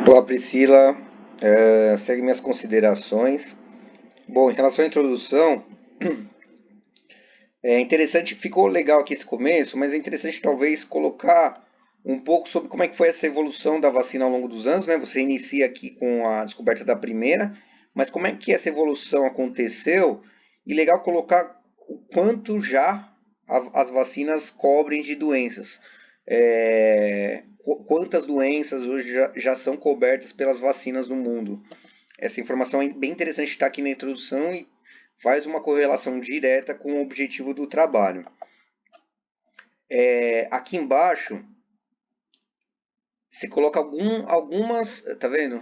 Olá, Priscila. Segue minhas considerações. Bom, em relação à introdução, é interessante, ficou legal aqui esse começo, mas é interessante talvez colocar um pouco sobre como é que foi essa evolução da vacina ao longo dos anos, né? Você inicia aqui com a descoberta da primeira, mas como é que essa evolução aconteceu? E legal colocar o quanto já as vacinas cobrem de doenças. Quantas doenças hoje já são cobertas pelas vacinas no mundo. Essa informação é bem interessante, está aqui na introdução e faz uma correlação direta com o objetivo do trabalho. Aqui embaixo, você coloca algumas, tá vendo?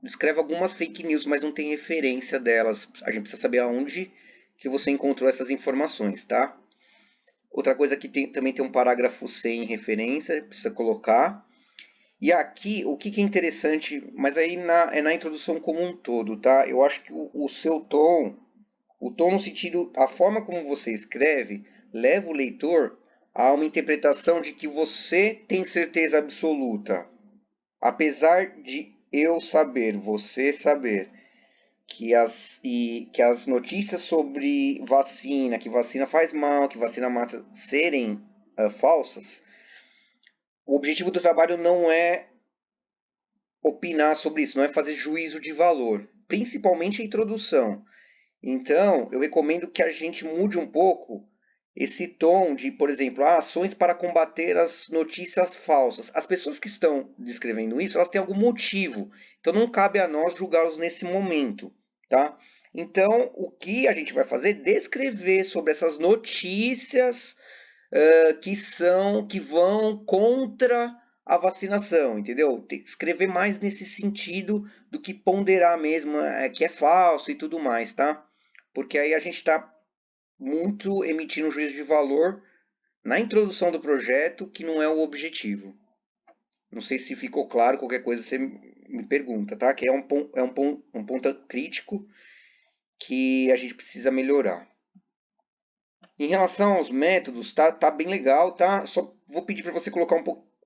Escreve algumas fake news, mas não tem referência delas. A gente precisa saber aonde que você encontrou essas informações, tá? Outra coisa que também tem um parágrafo sem referência, precisa colocar. E aqui, o que é interessante, mas aí é na introdução como um todo, tá? Eu acho que o seu tom, o tom no sentido, a forma como você escreve, leva o leitor a uma interpretação de que você tem certeza absoluta. Apesar de eu saber, você saber, que as notícias sobre vacina, que vacina faz mal, que vacina mata, serem falsas, o objetivo do trabalho não é opinar sobre isso, não é fazer juízo de valor, principalmente a introdução. Então, eu recomendo que a gente mude um pouco esse tom de, por exemplo, ações para combater as notícias falsas. As pessoas que estão descrevendo isso, elas têm algum motivo. Então, não cabe a nós julgá-los nesse momento, tá? Então, o que a gente vai fazer é descrever sobre essas notícias que vão contra a vacinação, entendeu? Tem que escrever mais nesse sentido do que ponderar mesmo que é falso e tudo mais, tá? Porque aí a gente está muito emitindo um juízo de valor na introdução do projeto, que não é o objetivo. Não sei se ficou claro, qualquer coisa você me pergunta, tá? Que é um ponto crítico que a gente precisa melhorar. Em relação aos métodos, tá bem legal, tá? Só vou pedir para você colocar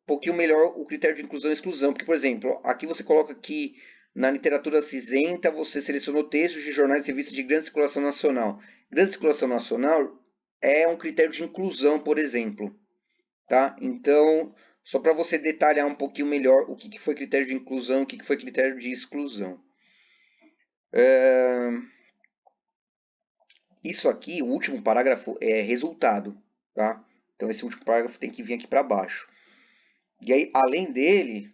pouquinho melhor o critério de inclusão e exclusão, porque, por exemplo, aqui você coloca que na literatura cinzenta você selecionou textos de jornais e revistas de grande circulação nacional. Grande circulação nacional é um critério de inclusão, por exemplo, tá? Então, só para você detalhar um pouquinho melhor o que foi critério de inclusão, o que foi critério de exclusão. Isso aqui, o último parágrafo, é resultado, tá? Então esse último parágrafo tem que vir aqui para baixo. E aí, além dele,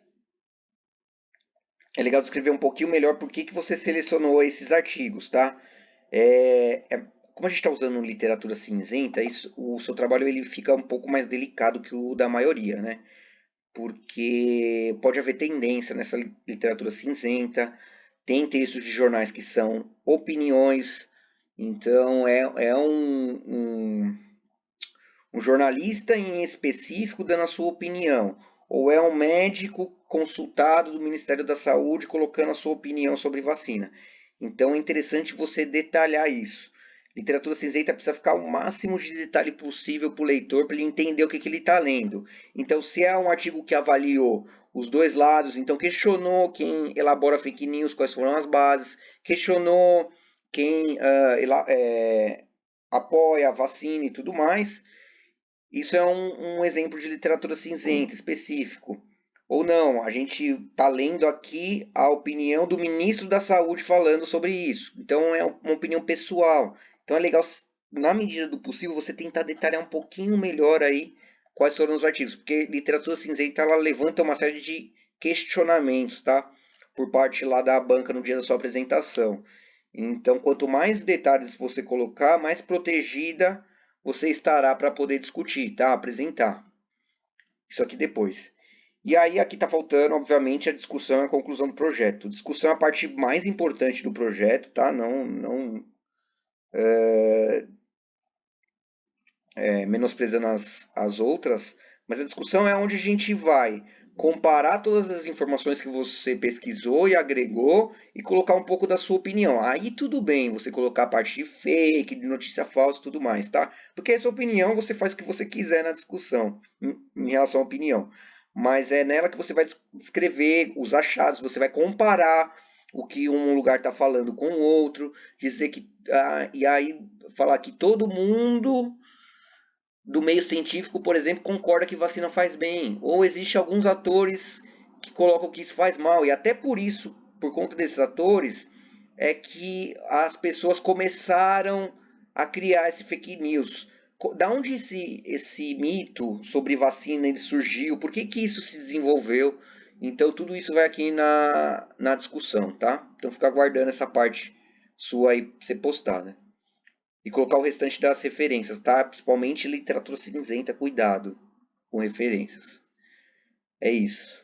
é legal descrever um pouquinho melhor por que você selecionou esses artigos, tá? Como a gente está usando literatura cinzenta, o seu trabalho ele fica um pouco mais delicado que o da maioria, né? Porque pode haver tendência nessa literatura cinzenta, tem textos de jornais que são opiniões, então é um jornalista em específico dando a sua opinião, ou é um médico consultado do Ministério da Saúde colocando a sua opinião sobre vacina. Então é interessante você detalhar isso. Literatura cinzenta precisa ficar o máximo de detalhe possível para o leitor, para ele entender o que ele está lendo. Então, se é um artigo que avaliou os dois lados, então questionou quem elabora fake news, quais foram as bases, questionou quem apoia a vacina e tudo mais. Isso é um exemplo de literatura cinzenta específico. Ou não, a gente está lendo aqui a opinião do ministro da Saúde falando sobre isso. Então é uma opinião pessoal. Então é legal, na medida do possível, você tentar detalhar um pouquinho melhor aí quais foram os artigos. Porque literatura cinzenta ela levanta uma série de questionamentos, tá? Por parte lá da banca no dia da sua apresentação. Então, quanto mais detalhes você colocar, mais protegida você estará para poder discutir, tá? Apresentar. Isso aqui depois. E aí aqui está faltando, obviamente, a discussão e a conclusão do projeto. Discussão é a parte mais importante do projeto, tá? Não menosprezando as outras, mas a discussão é onde a gente vai comparar todas as informações que você pesquisou e agregou e colocar um pouco da sua opinião. Aí tudo bem você colocar a parte de fake, de notícia falsa e tudo mais, tá? Porque essa opinião você faz o que você quiser na discussão em relação à opinião. mas é nela que você vai descrever os achados, você vai comparar o que um lugar está falando com o outro, dizer que e aí falar que todo mundo do meio científico, por exemplo, concorda que vacina faz bem, ou existe alguns atores que colocam que isso faz mal, e até por isso, por conta desses atores, é que as pessoas começaram a criar esse fake news. Da onde esse mito sobre vacina ele surgiu? Por que isso se desenvolveu? Então tudo isso vai aqui na discussão, tá? Então fica aguardando essa parte sua aí pra você postar, né? E colocar o restante das referências, tá? Principalmente literatura cinzenta, cuidado com referências. É isso.